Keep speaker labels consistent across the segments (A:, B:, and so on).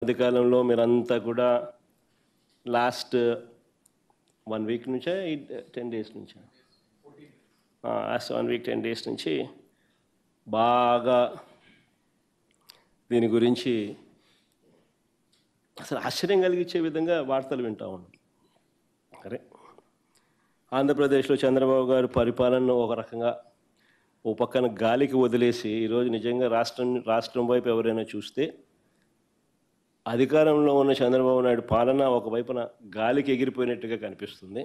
A: మధ్యకాలంలో మీరంతా కూడా లాస్ట్ 1 వీక్ నుంచే 10 డేస్ నుంచా లాస్ట్ 1 వీక్ 10 డేస్ నుంచి బాగా దీని గురించి అసలు ఆశ్చర్యం కలిగించే విధంగా వార్తలు వింటా ఉన్నాం. అరే ఆంధ్రప్రదేశ్లో చంద్రబాబు గారు పరిపాలనను ఒక రకంగా ఓ పక్కన గాలికి వదిలేసి ఈరోజు నిజంగా రాష్ట్రం వైపు ఎవరైనా చూస్తే అధికారంలో ఉన్న చంద్రబాబు నాయుడు పాలన ఒకవైపున గాలికి ఎగిరిపోయినట్టుగా కనిపిస్తుంది.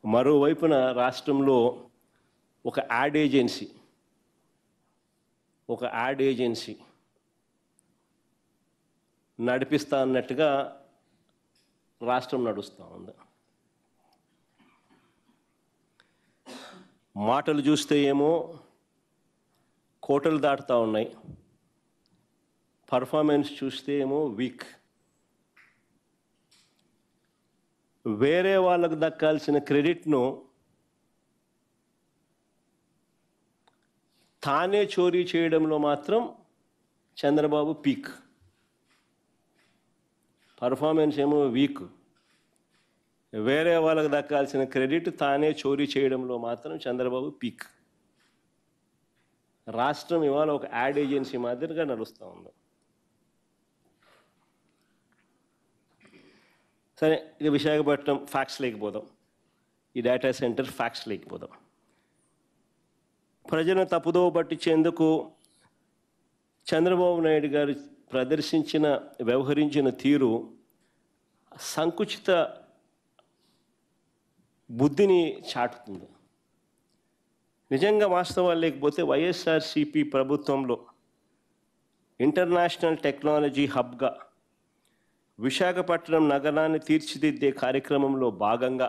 A: మరోవైపున రాష్ట్రంలో ఒక యాడ్ ఏజెన్సీ నడిపిస్తా అన్నట్టుగా రాష్ట్రం నడుస్తూ ఉంది. మాటలు చూస్తే ఏమో కోటలు దాటుతూ ఉన్నాయి, పర్ఫార్మెన్స్ చూస్తే ఏమో వీక్. వేరే వాళ్ళకు దక్కాల్సిన క్రెడిట్ను తానే చోరీ చేయడంలో మాత్రం చంద్రబాబు పీక్. పర్ఫార్మెన్స్ ఏమో వీక్. వేరే వాళ్ళకు దక్కాల్సిన క్రెడిట్ తానే చోరీ చేయడంలో మాత్రం చంద్రబాబు పీక్. రాష్ట్రం ఇవాళ ఒక యాడ్ ఏజెన్సీ మాదిరిగా నడుస్తూ ఉంది. సరే, ఇది విశాఖపట్నం ఫ్యాక్ట్స్ లేకపోదాం, ఈ డేటా సెంటర్ ఫ్యాక్ట్స్ లేకపోదాం. ప్రజలను తప్పుదోవ పట్టించేందుకు చంద్రబాబు నాయుడు గారు వ్యవహరించిన తీరు సంకుచిత బుద్ధిని చాటుతుంది. నిజంగా వాస్తవాలు లేకపోతే వైఎస్ఆర్సీపీ ప్రభుత్వంలో ఇంటర్నేషనల్ టెక్నాలజీ హబ్గా విశాఖపట్నం నగరాన్ని తీర్చిదిద్దే కార్యక్రమంలో భాగంగా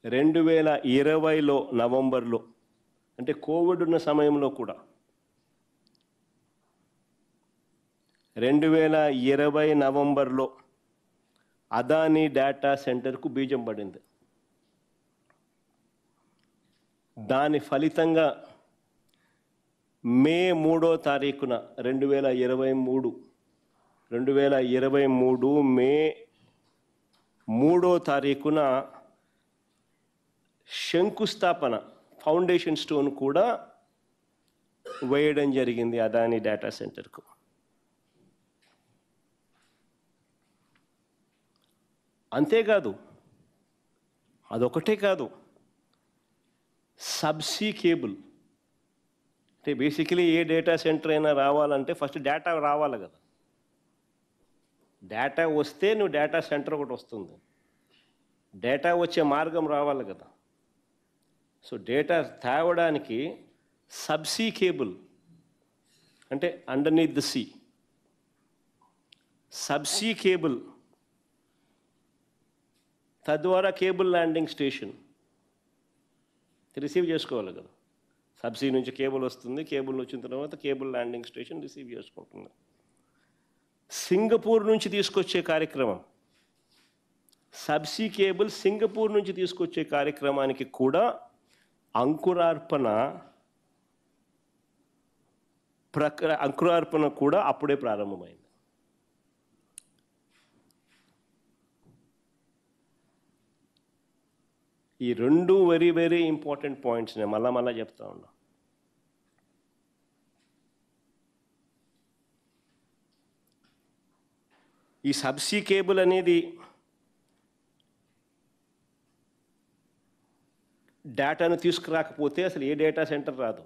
A: 2020 నవంబర్లో, అంటే కోవిడ్ ఉన్న సమయంలో కూడా 2020 నవంబర్లో అదానీ డేటా సెంటర్కు బీజం పడింది. దాని ఫలితంగా మే 3వ తారీఖున 2023 మే 3వ తారీఖున శంకుస్థాపన ఫౌండేషన్ స్టోన్ కూడా వేయడం జరిగింది అదానీ డేటా సెంటర్కు. అంతేకాదు, అదొకటే కాదు, సబ్సీ కేబుల్. అంటే బేసికలీ ఏ డేటా సెంటర్ అయినా రావాలంటే ఫస్ట్ డేటా రావాలి కదా. డేటా వస్తే నువ్వు డేటా సెంటర్ ఒకటి వస్తుంది, డేటా వచ్చే మార్గం రావాలి కదా. సో డేటా తేవడానికి సబ్సీ కేబుల్, అంటే underneath the sea, subsea cable, తద్వారా కేబుల్ ల్యాండింగ్ స్టేషన్ రిసీవ్ చేసుకోవాలి కదా. సబ్సీ నుంచి కేబుల్ వస్తుంది, కేబుల్ వచ్చిన తర్వాత కేబుల్ ల్యాండింగ్ స్టేషన్ రిసీవ్ చేసుకుంటుంది. సింగపూర్ నుంచి తీసుకొచ్చే కార్యక్రమం, సబ్సీ కేబుల్ సింగపూర్ నుంచి తీసుకొచ్చే కార్యక్రమానికి కూడా అంకురార్పణ కూడా అప్పుడే ప్రారంభమైంది. ఈ రెండు వెరీ వెరీ ఇంపార్టెంట్ పాయింట్స్ నేను మళ్ళా చెప్తా ఉన్నా. ఈ సబ్సీ కేబుల్ అనేది డేటాను తీసుకురాకపోతే అసలు ఏ డేటా సెంటర్ రాదు.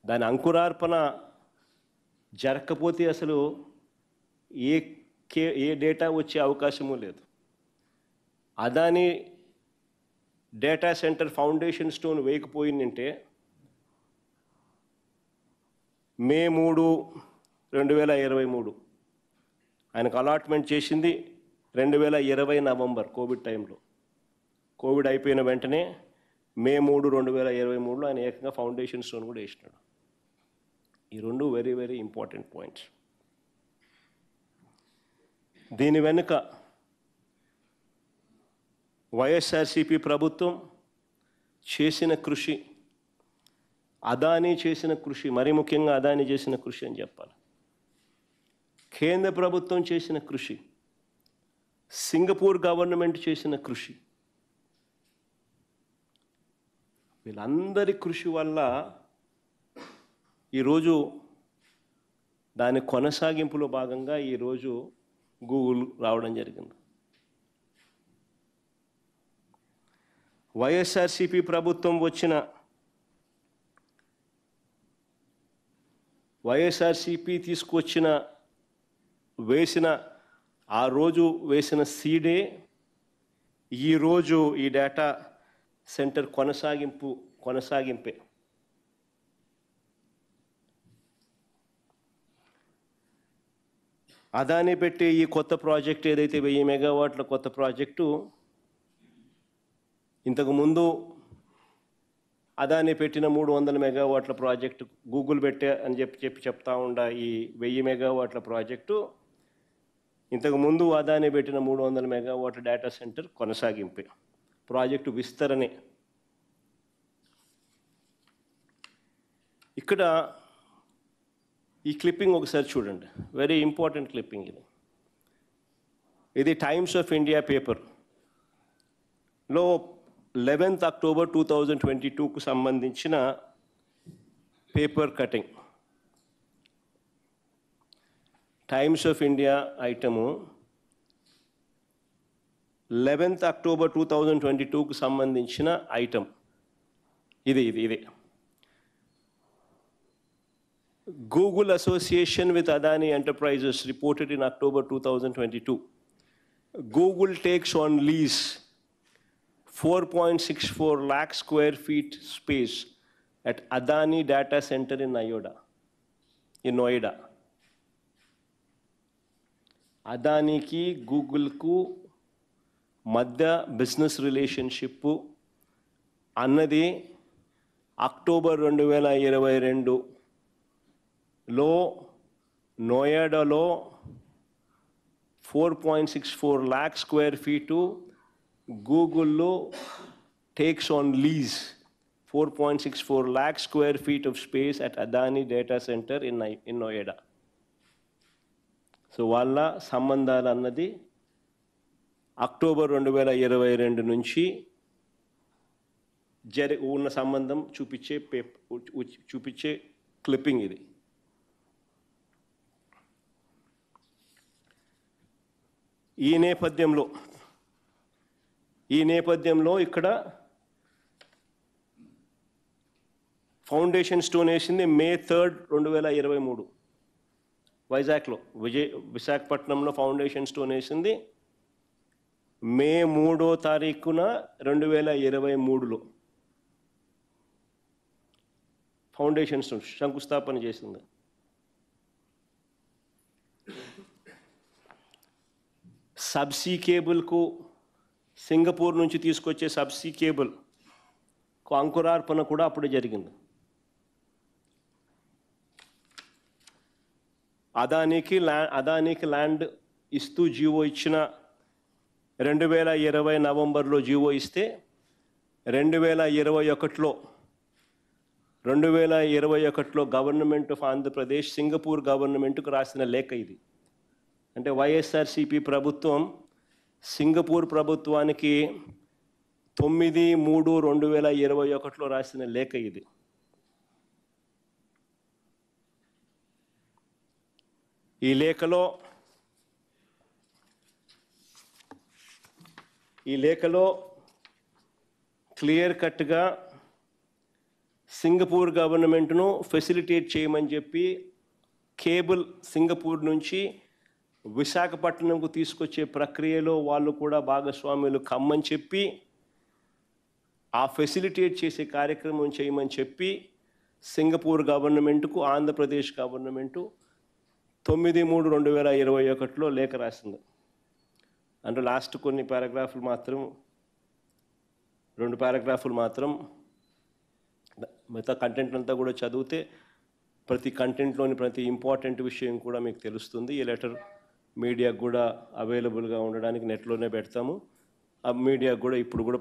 A: దాని అంకురార్పణ జరగకపోతే అసలు ఏ డేటా వచ్చే అవకాశము లేదు. Adani data centre foundation stone వేయకపోయిందంటే మే 3, 2023 ఆయనకు అలాట్మెంట్ చేసింది 2020 నవంబర్ కోవిడ్ టైంలో. కోవిడ్ అయిపోయిన వెంటనే మే 3, 2023లో ఆయన ఏకంగా ఫౌండేషన్ స్టోన్ కూడా వేసినాడు. ఈ రెండు వెరీ వెరీ ఇంపార్టెంట్ పాయింట్స్. దీని వెనుక వైఎస్ఆర్సీపీ ప్రభుత్వం చేసిన కృషి, అదానీ చేసిన కృషి, మరీ ముఖ్యంగా అదానీ చేసిన కృషి అని చెప్పాలి. కేంద్ర ప్రభుత్వం చేసిన కృషి, సింగపూర్ గవర్నమెంట్ చేసిన కృషి, వీళ్ళందరి కృషి వల్ల ఈరోజు దాని కొనసాగింపులో భాగంగా ఈరోజు గూగుల్ రావడం జరిగింది. వైఎస్ఆర్సీపీ ప్రభుత్వం వైఎస్ఆర్సీపీ ఆ రోజు వేసిన సీడే ఈరోజు ఈ డేటా సెంటర్ కొనసాగింపే. అదాని పెట్టే ఈ కొత్త ప్రాజెక్ట్ ఏదైతే 1000 మెగావాట్ల కొత్త ప్రాజెక్టు, ఇంతకుముందు అదాని పెట్టిన 300 మెగావాట్ల ప్రాజెక్టు గూగుల్ పెట్టే అని చెప్తా ఉండా ఈ 1000 మెగావాట్ల ప్రాజెక్టు ఇంతకుముందు అదాని పెట్టిన 300 మెగావాట్ల డేటా సెంటర్ కొనసాగింపే, ప్రాజెక్టు విస్తరణే. ఇక్కడ ఈ క్లిప్పింగ్ ఒకసారి చూడండి, వెరీ ఇంపార్టెంట్ క్లిప్పింగ్ ఇది. ఇది టైమ్స్ ఆఫ్ ఇండియా పేపర్లో 11 అక్టోబర్ 2022కు సంబంధించిన paper cutting. Times of India item 11 October 2022కు సంబంధించిన ఐటమ్ ఇది. Google association with Adani Enterprises reported in October 2022. Google takes on lease 4.64 lakh square feet space at Adani data center in Noida. అదానికి గూగుల్కు మధ్య business relationship అన్నది October 2022లో నోయిడాలో 4.64 lakh square feet గూగుల్లో takes on lease 4.64 lakh square feet of space at Adani data center in Noida. So వాళ్ళ సంబంధాలు అన్నది October 2022 నుంచి ఉన్న సంబంధం చూపించే క్లిప్పింగ్ ఇది. ఈ నేపథ్యంలో ఇక్కడ ఫౌండేషన్ స్టోన్ వేసింది May 3rd, 2023 వైజాగ్లో, విశాఖపట్నంలో ఫౌండేషన్ స్టోన్ వేసింది May 3వ తారీఖున 2023లో ఫౌండేషన్ స్టోన్ శంకుస్థాపన చేసింది. సబ్సీ కేబుల్కు సింగపూర్ నుంచి తీసుకొచ్చే సబ్సీ కేబుల్కు అంకురార్పణ కూడా అప్పుడే జరిగింది. అదానికి ల్యాండ్ ఇస్తూ జీవో ఇచ్చిన 2020 నవంబర్లో జీవో ఇస్తే 2021లో గవర్నమెంట్ ఆఫ్ ఆంధ్రప్రదేశ్ సింగపూర్ గవర్నమెంట్కు రాసిన లేఖ ఇది. అంటే వైఎస్ఆర్సీపీ ప్రభుత్వం సింగపూర్ ప్రభుత్వానికి 9/3/2021లో రాసిన లేఖ ఇది. ఈ లేఖలో క్లియర్ కట్గా సింగపూర్ గవర్నమెంట్ను ఫెసిలిటేట్ చేయమని చెప్పి కేబుల్ సింగపూర్ నుంచి విశాఖపట్నంకు తీసుకొచ్చే ప్రక్రియలో వాళ్ళు కూడా భాగస్వాములు కమ్మని చెప్పి ఆ ఫెసిలిటేట్ చేసే కార్యక్రమం చేయమని చెప్పి సింగపూర్ గవర్నమెంట్కు ఆంధ్రప్రదేశ్ గవర్నమెంటు 9/3/2021లో లేఖ రాసింది. అంటే లాస్ట్ కొన్ని పారాగ్రాఫ్లు మాత్రం 2 పారాగ్రాఫ్లు మాత్రం, మిగతా కంటెంట్ అంతా కూడా చదివితే ప్రతి కంటెంట్లోని ప్రతి ఇంపార్టెంట్ విషయం కూడా మీకు తెలుస్తుంది. ఈ లెటర్ మీడియాకు కూడా అవైలబుల్గా ఉండడానికి నెట్లోనే పెడతాము. ఆ మీడియాకు కూడా ఇప్పుడు కూడా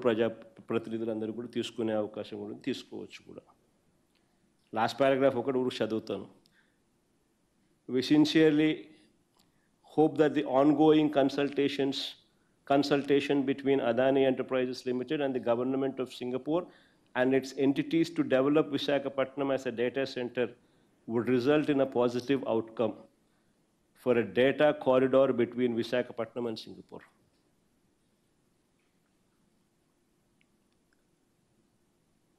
A: ప్రతినిధులందరూ కూడా తీసుకునే అవకాశం కూడా తీసుకోవచ్చు కూడా. లాస్ట్ పారాగ్రాఫ్ ఒకటి కూడా చదువుతాను. We sincerely hope that the ongoing consultation between Adani Enterprises Limited and the government of Singapore and its entities to develop Visakhapatnam as a data center would result in a positive outcome for a data corridor between Visakhapatnam and Singapore.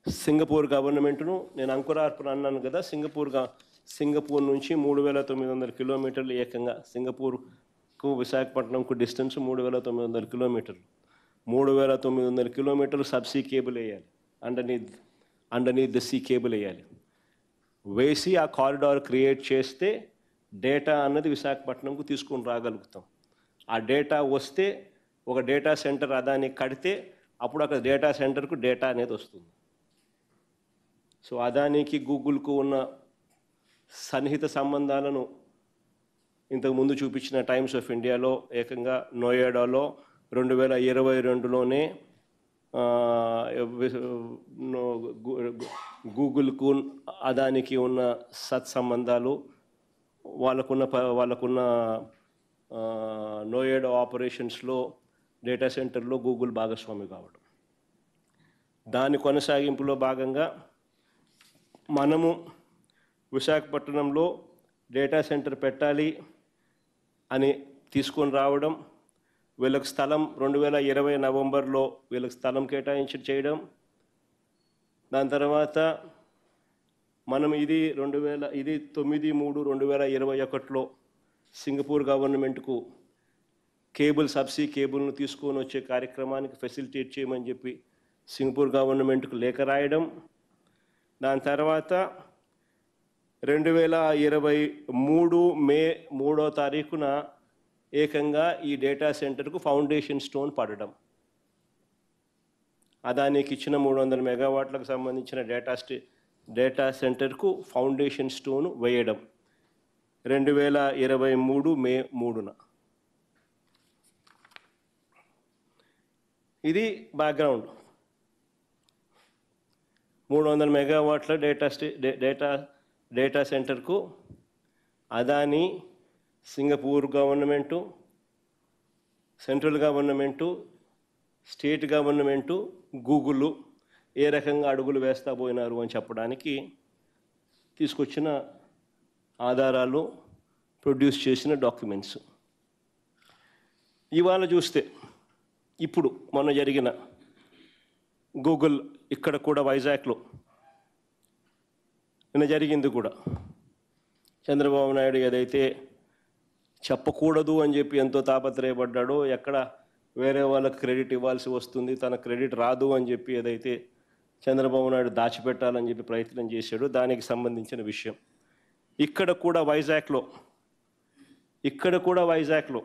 A: Singapore గవర్నమెంట్ను నేను అంకురార్పణ అన్నాను కదా, Singapore నుంచి 3,900 కిలోమీటర్లు, ఏకంగా సింగపూర్కు విశాఖపట్నంకు distance 3,900 కిలోమీటర్లు. 3,900 కిలోమీటర్లు సబ్సీ కేబుల్ వేయాలి, అండర్నీత్ ద సీ కేబుల్ వేయాలి. వేసి ఆ కారిడార్ క్రియేట్ చేస్తే డేటా అన్నది విశాఖపట్నంకు తీసుకొని రాగలుగుతాం. ఆ డేటా వస్తే ఒక డేటా సెంటర్ అదాని కడితే అప్పుడు అక్కడ డేటా సెంటర్కు డేటా అనేది వస్తుంది. సో అదానికి గూగుల్కు ఉన్న సన్నిహిత సంబంధాలను ఇంతకుముందు చూపించిన టైమ్స్ ఆఫ్ ఇండియాలో ఏకంగా నోయిడాలో 2022లోనే గూగుల్కు అదానికి ఉన్న సత్సంబంధాలు, వాళ్ళకున్న నోయిడా ఆపరేషన్స్లో డేటా సెంటర్లో గూగుల్ భాగస్వామి కావడం, దాని కొనసాగింపులో భాగంగా మనము విశాఖపట్నంలో డేటా సెంటర్ పెట్టాలి అని తీసుకొని రావడం, వీళ్ళకి స్థలం 2020 నవంబర్లో వీళ్ళకి స్థలం చేయడం, దాని తర్వాత మనం ఇది 9/3/2021లో సింగపూర్ గవర్నమెంట్కు సబ్సీ కేబుల్ను తీసుకొని వచ్చే కార్యక్రమానికి ఫెసిలిటేట్ చేయమని చెప్పి సింగపూర్ గవర్నమెంట్కు లేఖ రాయడం, దాని తర్వాత 2023 మే 3వ తారీఖున ఏకంగా ఈ డేటా సెంటర్కు ఫౌండేషన్ స్టోన్ పడడం, అదానికి ఇచ్చిన 300 మెగావాట్లకు సంబంధించిన డేటా సెంటర్కు ఫౌండేషన్ స్టోన్ వేయడం 2023 మే 3న. ఇది బ్యాక్గ్రౌండ్. 300 మెగావాట్ల డేటా సెంటర్కు Adani, Singapore government, central government, state government, Google ఏ రకంగా అడుగులు వేస్తా పోయినారు అని చెప్పడానికి తీసుకొచ్చిన ఆధారాలు, ప్రొడ్యూస్ చేసిన డాక్యుమెంట్స్. ఇవాళ చూస్తే ఇప్పుడు మొన్న జరిగిన గూగుల్ ఇక్కడ కూడా వైజాగ్లో నిన్న జరిగింది కూడా, చంద్రబాబు నాయుడు ఏదైతే చెప్పకూడదు అని చెప్పి ఎంతో తాపత్రయపడ్డాడో, ఎక్కడ వేరే వాళ్ళకి క్రెడిట్ ఇవ్వాల్సి వస్తుంది, తన క్రెడిట్ రాదు అని చెప్పి ఏదైతే చంద్రబాబు నాయుడు దాచిపెట్టాలని చెప్పి ప్రయత్నం చేశాడో దానికి సంబంధించిన విషయం. ఇక్కడ కూడా వైజాగ్లో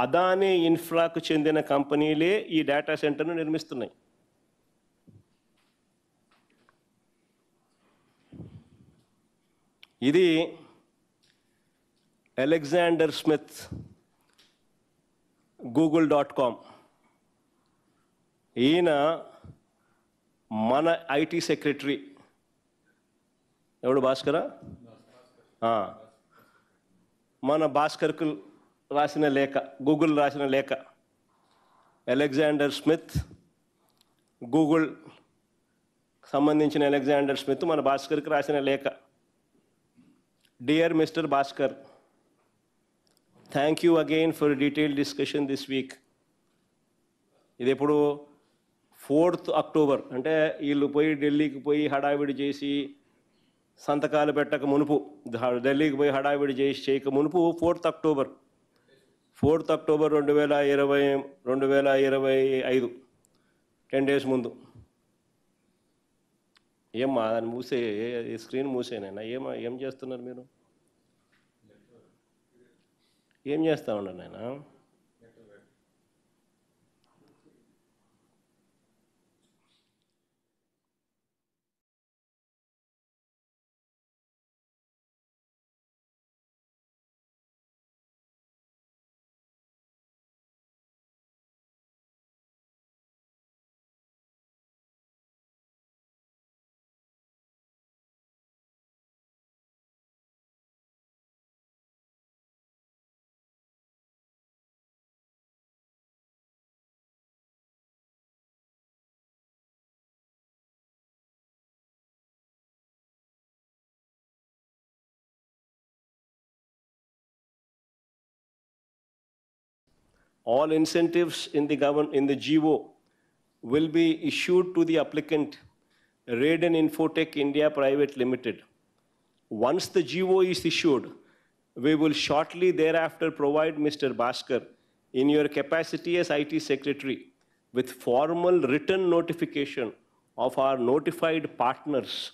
A: అదానీ ఇన్ఫ్రాకు చెందిన కంపెనీలే ఈ డేటా సెంటర్ను నిర్మిస్తున్నాయి. ఇది అలెగ్జాండర్ స్మిత్ google.com, ఈయన మన ఐటీ సెక్రటరీ ఎవడు భాస్కరా, మన భాస్కర్కు రాసిన లేఖ, గూగుల్ రాసిన లేఖ, అలెగ్జాండర్ స్మిత్, గూగుల్ సంబంధించిన అలెగ్జాండర్ స్మిత్ మన భాస్కర్కి రాసిన లేఖ. Dear mister Bhaskar, thank you again for detailed discussion this week. ఇది ఎప్పుడు 4th అక్టోబర్, అంటే వీళ్ళు పోయి ఢిల్లీకి పోయి హడావిడి చేసి సంతకాలు పెట్టక మునుపు, ఢిల్లీకి పోయి హడావిడి చేయక మునుపు 4th అక్టోబర్ 2025, 10 days ముందు. ఏమ్మా దాన్ని స్క్రీన్ మూసేనైనా ఏం చేస్తున్నారు మీరు? ఏం చేస్తా ఉన్నారు నాయనా? All incentives in the GO will be issued to the applicant, Raiden Infotech India Private Limited. Once the GO is issued, we will shortly thereafter provide Mr. Bhaskar in your capacity as IT Secretary with formal written notification of our notified partners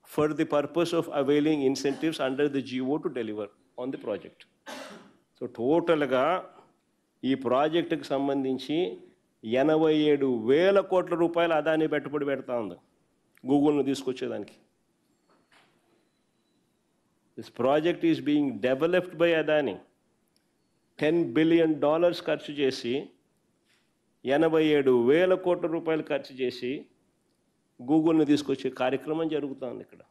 A: for the purpose of availing incentives under the GO to deliver on the project. So total ga ఈ ప్రాజెక్టుకు సంబంధించి 87,000 కోట్ల రూపాయలు అదాని పెట్టుబడి పెడతా ఉంది గూగుల్ను తీసుకొచ్చేదానికి. This project is being developed by Adani. $10 billion ఖర్చు చేసి 87,000 కోట్ల రూపాయలు ఖర్చు చేసి గూగుల్ను తీసుకొచ్చే కార్యక్రమం జరుగుతోంది ఇక్కడ.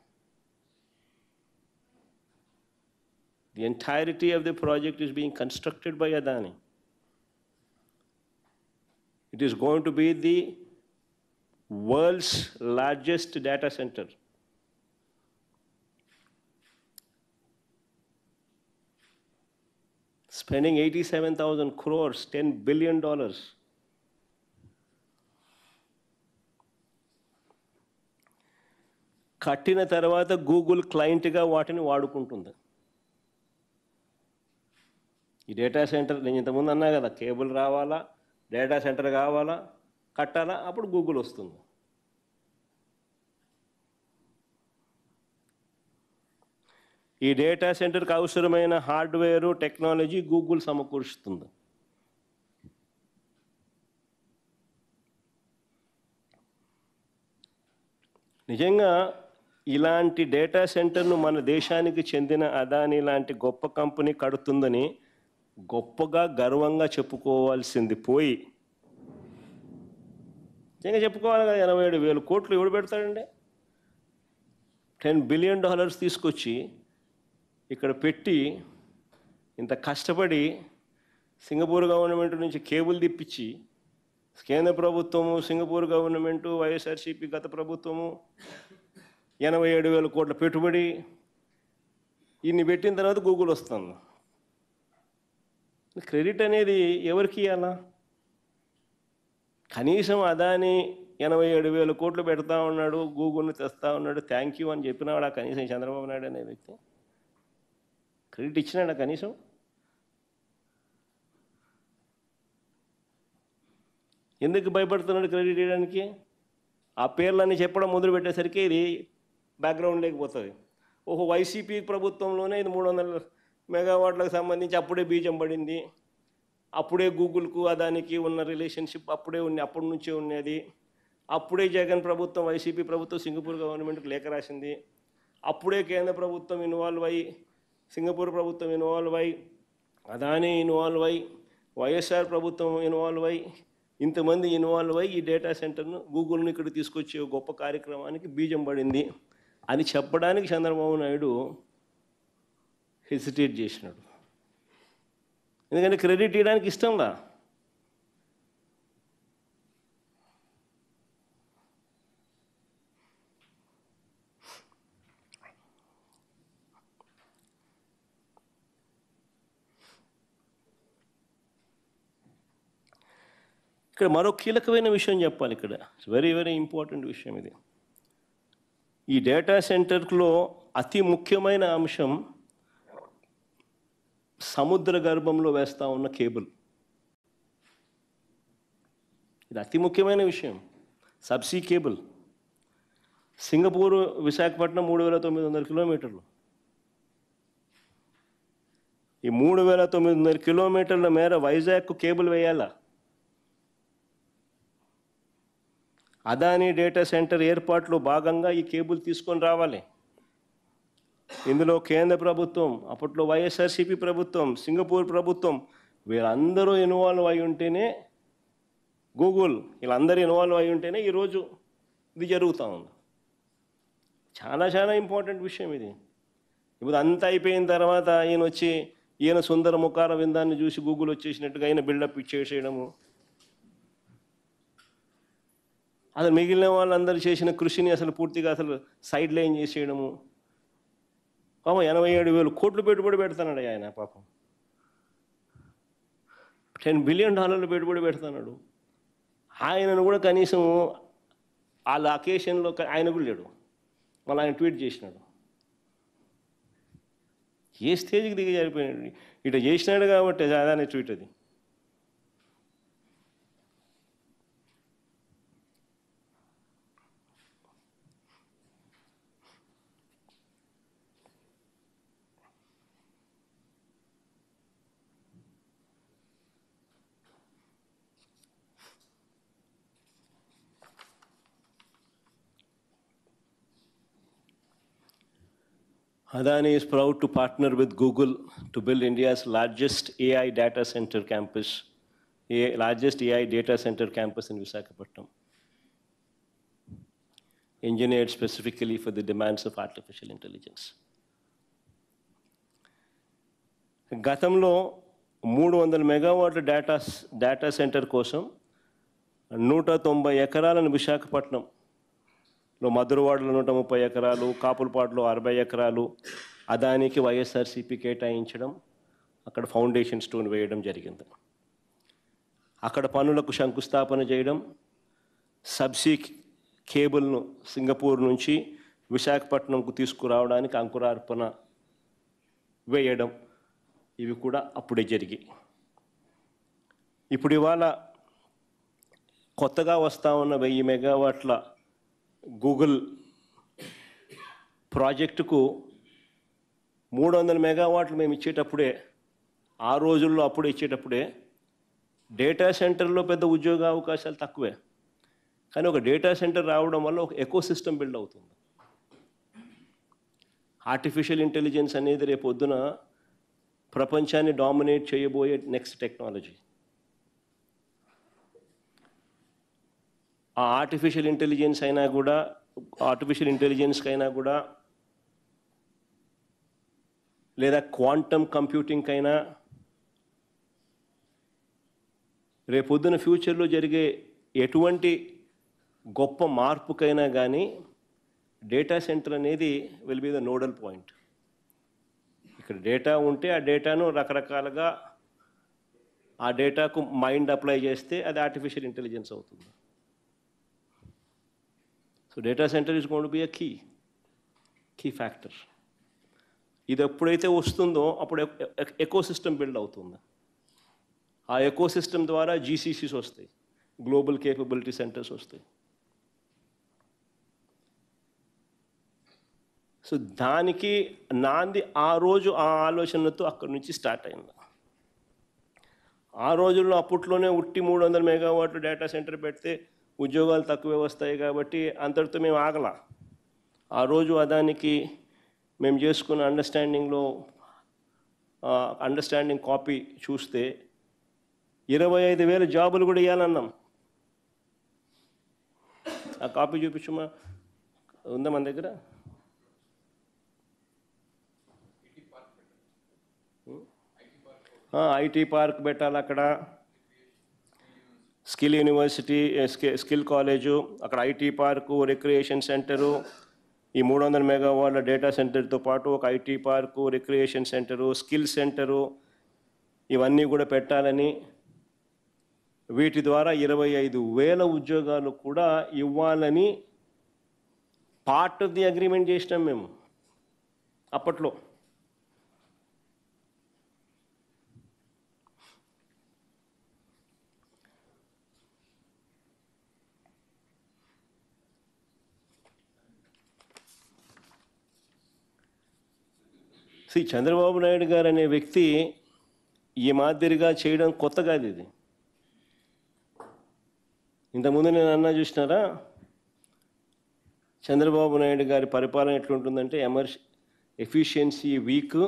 A: The entirety of the project is being constructed by Adani. It is going to be the world's largest data center. Spending 87,000 crores, $10 billion. కట్టిన తర్వాత గూగుల్ క్లయింట్గా వాటిని వాడుకుంటుంది. ఈ డేటా సెంటర్ నేను ఇంతకుముందు అన్నా కదా, కేబుల్ రావాలా, డేటా సెంటర్ కావాలా, కట్టాలా, అప్పుడు గూగుల్ వస్తుంది. ఈ డేటా సెంటర్కి అవసరమైన హార్డ్వేరు, టెక్నాలజీ గూగుల్ సమకూరుస్తుంది. నిజంగా ఇలాంటి డేటా సెంటర్ను మన దేశానికి చెందిన అదాని లాంటి గొప్ప కంపెనీ కడుతుందని గొప్పగా గర్వంగా చెప్పుకోవాల్సింది పోయి నిజంగా చెప్పుకోవాలి కదా, 87,000 కోట్లు ఎవడు పెడతాడండి? $10 బిలియన్ తీసుకొచ్చి ఇక్కడ పెట్టి ఇంత కష్టపడి సింగపూర్ గవర్నమెంట్ నుంచి కేబుల్ తిప్పించి కేంద్ర ప్రభుత్వము, సింగపూర్ గవర్నమెంటు, వైఎస్ఆర్సీపీ గత ప్రభుత్వము 87,000 కోట్ల పెట్టుబడి ఇన్ని పెట్టిన తర్వాత గూగుల్ వస్తుంది. క్రెడిట్ అనేది ఎవరికి ఇవ్వాలా? కనీసం అదాని 87,000 కోట్లు పెడతా ఉన్నాడు, గూగుల్ని తెస్తా ఉన్నాడు, థ్యాంక్ యూ అని చెప్పినాడు. కనీసం చంద్రబాబు నాయుడు అనే వ్యక్తి క్రెడిట్ ఇచ్చినాడా? కనీసం ఎందుకు భయపడుతున్నాడు క్రెడిట్ ఇవ్వడానికి? ఆ పేర్లన్నీ చెప్పడం మొదలు పెట్టేసరికి ఇది బ్యాక్గ్రౌండ్ లేకపోతుంది. ఓహో, వైసీపీ ప్రభుత్వంలోనే ఇది 300 మెగావాట్లకు సంబంధించి అప్పుడే బీజం పడింది, అప్పుడే గూగుల్కు అదానికి ఉన్న రిలేషన్షిప్ అప్పటి నుంచే ఉన్నది, అప్పుడే జగన్ ప్రభుత్వం, వైసీపీ ప్రభుత్వం సింగపూర్ గవర్నమెంట్కి లేఖ రాసింది, అప్పుడే కేంద్ర ప్రభుత్వం ఇన్వాల్వ్ అయ్యి, సింగపూర్ ప్రభుత్వం ఇన్వాల్వ్ అయ్యి, అదాని ఇన్వాల్వ్ అయ్యి, వైఎస్ఆర్ ప్రభుత్వం ఇన్వాల్వ్ అయ్యి, ఇంతమంది ఇన్వాల్వ్ అయ్యి ఈ డేటా సెంటర్ను గూగుల్ని ఇక్కడ తీసుకొచ్చే గొప్ప కార్యక్రమానికి బీజం పడింది అని చెప్పడానికి చంద్రబాబు నాయుడు హెసిటేట్ చేసినాడు. ఎందుకంటే క్రెడిట్ ఇవ్వడానికి ఇష్టంలా. ఇక్కడ మరో కీలకమైన విషయం చెప్పాలి. ఇక్కడ వెరీ వెరీ ఇంపార్టెంట్ విషయం ఇది. ఈ డేటా సెంటర్లో అతి ముఖ్యమైన అంశం సముద్ర గర్భంలో వేస్తూ ఉన్న కేబుల్. ఇది అతి ముఖ్యమైన విషయం. Subsea cable. సింగపూర్ విశాఖపట్నం 3,900 కిలోమీటర్లు. ఈ 3,900 కిలోమీటర్ల మేర వైజాగ్కు కేబుల్ వేయాలా? అదానీ డేటా సెంటర్ ఏర్పాట్లో భాగంగా ఈ కేబుల్ తీసుకొని రావాలి. ఇందులో కేంద్ర ప్రభుత్వం, అప్పట్లో వైఎస్ఆర్సీపీ ప్రభుత్వం, సింగపూర్ ప్రభుత్వం వీళ్ళందరూ ఇన్వాల్వ్ అయి ఉంటేనే, గూగుల్ వీళ్ళందరూ ఇన్వాల్వ్ అయి ఉంటేనే ఈరోజు ఇది జరుగుతూ ఉంది. చాలా చాలా ఇంపార్టెంట్ విషయం ఇది. ఇప్పుడు అంతా అయిపోయిన తర్వాత ఈయన సుందర ముఖార విందాన్ని చూసి గూగుల్ వచ్చేసినట్టుగా ఆయన బిల్డప్ ఇచ్చేసేయడము, అసలు మిగిలిన వాళ్ళందరూ చేసిన కృషిని అసలు పూర్తిగా అసలు సైడ్ లైన్ చేసేయడము. పాపం 87,000 కోట్లు పెట్టుబడి పెడతానండి ఆయన. పాపం $10 బిలియన్ పెట్టుబడి పెడుతున్నాడు. ఆయనను కూడా కనీసం వాళ్ళ అకేషన్లో ఆయన కూడా లేడు. మళ్ళీ ఆయన ట్వీట్ చేసినాడు. ఏ స్టేజ్కి దిగజారిపోయినాడు. ఇట్లా చేసినాడు కాబట్టి అదానే ట్వీట్ అది. Adani is proud to partner with Google to build India's largest AI data center campus, largest AI data center campus in Visakhapatnam, engineered specifically for the demands of artificial intelligence. గతంలో 300 మెగావాట్ల data centre కోసం 190 ఎకరాలను విశాఖపట్నం మధురవాడలో 130 ఎకరాలు, కాపులపాడులో 60 ఎకరాలు అదానికి వైఎస్ఆర్సీపీ కేటాయించడం, అక్కడ foundation stone వేయడం జరిగింది. అక్కడ పనులకు శంకుస్థాపన చేయడం, సబ్సీ కేబుల్ను సింగపూర్ నుంచి విశాఖపట్నంకు తీసుకురావడానికి అంకురార్పణ వేయడం, ఇవి కూడా అప్పుడే జరిగాయి. ఇప్పుడు ఇవాళ కొత్తగా వస్తూ ఉన్న 1000 మెగావాట్ల గూగుల్ ప్రాజెక్టుకు 300 మెగావాట్లు మేము ఇచ్చేటప్పుడే, ఆ రోజుల్లో అప్పుడే ఇచ్చేటప్పుడే డేటా సెంటర్లో పెద్ద ఉద్యోగ అవకాశాలు తక్కువే. కానీ ఒక డేటా సెంటర్ రావడం వల్ల ఒక ఎకో సిస్టమ్ బిల్డ్ అవుతుంది. ఆర్టిఫిషియల్ ఇంటెలిజెన్స్ అనేది రేపు పొద్దున ప్రపంచాన్ని డామినేట్ చేయబోయే నెక్స్ట్ టెక్నాలజీ. ఆ ఆర్టిఫిషియల్ ఇంటెలిజెన్స్కైనా కూడా లేదా క్వాంటమ్ కంప్యూటింగ్కైనా రేపొద్దున ఫ్యూచర్లో జరిగే ఎటువంటి గొప్ప మార్పుకైనా కానీ డేటా సెంటర్ అనేది will be the nodal point. ఇక్కడ డేటా ఉంటే ఆ డేటాను రకరకాలుగా ఆ డేటాకు మైండ్ అప్లై చేస్తే అది ఆర్టిఫిషియల్ ఇంటెలిజెన్స్ అవుతుంది. So data centre is going to be a key factor. ఇది ఎప్పుడైతే వస్తుందో అప్పుడు ఎకో సిస్టమ్ బిల్డ్ అవుతుంది. ఆ ఎకో సిస్టమ్ ద్వారా జీసీసీస్ వస్తాయి, గ్లోబల్ కేపబిలిటీ సెంటర్స్ వస్తాయి. సో దానికి నాంది ఆ రోజు ఆ ఆలోచనతో అక్కడి నుంచి స్టార్ట్ అయింది. ఆ రోజుల్లో అప్పట్లోనే 300 మెగావాట్లు డేటా సెంటర్ పెడితే ఉద్యోగాలు తక్కువే వస్తాయి కాబట్టి అంతటితో మేము ఆగల. ఆ రోజు అదానికి మేము చేసుకున్న అండర్స్టాండింగ్ కాపీ చూస్తే 25,000 జాబులు కూడా ఇవ్వాలన్నాం. ఆ కాపీ చూపించమా, ఉందా మన దగ్గర? ఐటీ పార్క్ పెట్టాలి అక్కడ, స్కిల్ యూనివర్సిటీ, స్కిల్ కాలేజు, అక్కడ ఐటీ పార్కు, రిక్రియేషన్ సెంటరు, ఈ 300 మెగావాట్ల డేటా సెంటర్తో పాటు ఒక IT park, recreation centre, skill centre, ఇవన్నీ కూడా పెట్టాలని, వీటి ద్వారా 25,000 ఉద్యోగాలు కూడా ఇవ్వాలని పార్ట్ ఆఫ్ ది అగ్రిమెంట్ చేసినాం మేము అప్పట్లో. శ్రీ చంద్రబాబు నాయుడు గారు అనే వ్యక్తి ఈ మాదిరిగా చేయడం కొత్త కాదు. ఇది ఇంతకుముందు నేను అన్నా చూసినారా, చంద్రబాబు నాయుడు గారి పరిపాలన ఎట్లుంటుందంటే ఎఫిషియన్సీ వీక్,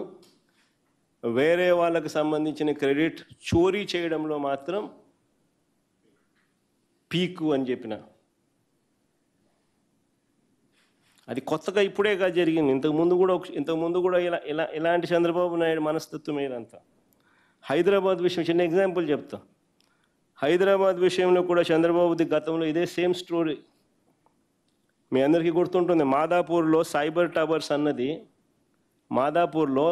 A: వేరే వాళ్ళకు సంబంధించిన క్రెడిట్ చోరీ చేయడంలో మాత్రం పీకు అని చెప్పిన. అది కొత్తగా ఇప్పుడేగా జరిగింది. ఇంతకుముందు కూడా ఇలాంటి చంద్రబాబు నాయుడు మనస్తత్వం ఏదంతా. హైదరాబాద్ విషయం చిన్న ఎగ్జాంపుల్ చెప్తా. హైదరాబాద్ విషయంలో కూడా చంద్రబాబుది గతంలో ఇదే సేమ్ స్టోరీ. మీ అందరికీ గుర్తుంటుంది, మాదాపూర్లో సైబర్ టవర్స్ అన్నది, మాదాపూర్లో